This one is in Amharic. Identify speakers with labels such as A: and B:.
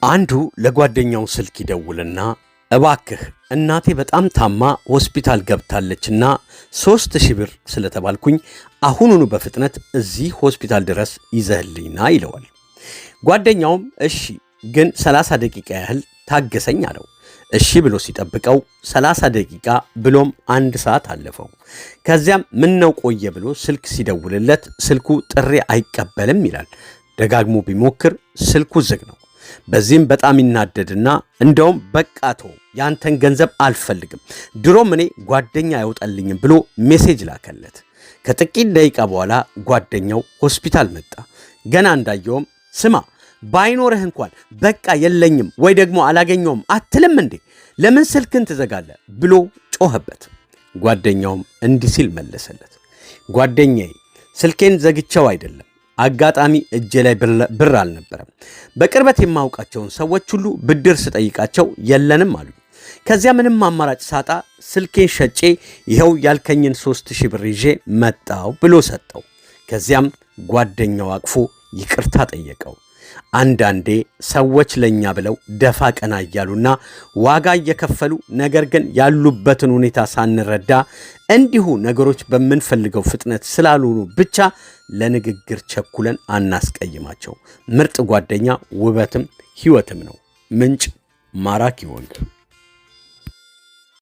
A: አንዱ ለጓደኛው ስልክ ይደውልና እባክህ እናቴ በጣም ታማ ሆስፒታል ገብታለችና 3000 ብር ስለተባልኩኝ አሁኑኑ በፍጥነት እዚህ ሆስፒታል ድረስ ይዘህልኝና ይለዋል። ጓደኛውም እሺ ግን 30 ደቂቃ ያህል ታገሰኝ አለው። እሺ ብሎ ሲጠብቀው 30 ደቂቃ ብሎም 1 ሰዓት አለፈው። ከዚያም ምን ነው ቆየ ብሎ ስልክ ሲደውልለት ስልኩ ጥሪ አይቀበልም ይላል። ደጋግሞ ቢሞክር ስልኩ ዝግ ነው። በዚህም በጣም ይናደድና እንደውም በቃቶ ያንተን ገንዘብ አልፈልግም ድሮም እኔ ጓደኛ አይወጣልኝም ብሎ ሜሴጅ ላከለት። ከጥቂት ደቂቃ በኋላ ጓደኛው ሆስፒታል መጣ። ገና እንዳየውም ስማ ባይኖርህ እንኳን በቃ የለኝም ወይ ደግሞ አላገኘውም አትልም እንዴ ለምን ስልክን ትዘጋለህ ብሎ ጮኸበት። ጓደኛውም እንዲህ ሲል መለሰለት፣ ጓደኛዬ ስልኬን ዘግቼው አይደለም አጋጣሚ እጄ ላይ ብር አልነበረም። በቅርበት የማውቃቸውን ሰዎች ሁሉ ብድር ስጠይቃቸው የለንም አሉ። ከዚያ ምንም አማራጭ ሳጣ ስልኬን ሸጬ ይኸው ያልከኝን 3000 ብር ይዤ መጣው ብሎ ሰጠው። ከዚያም ጓደኛው አቅፎ ይቅርታ ጠየቀው። አንዳንዴ ሰዎች ለኛ ብለው ደፋ ቀና እያሉና ዋጋ እየከፈሉ ነገር ግን ያሉበትን ሁኔታ ሳንረዳ እንዲሁ ነገሮች በምንፈልገው ፍጥነት ስላልሆኑ ብቻ ለንግግር ቸኩለን አናስቀይማቸው። ምርጥ ጓደኛ ውበትም ሕይወትም ነው። ምንጭ ማራኪ ወንድ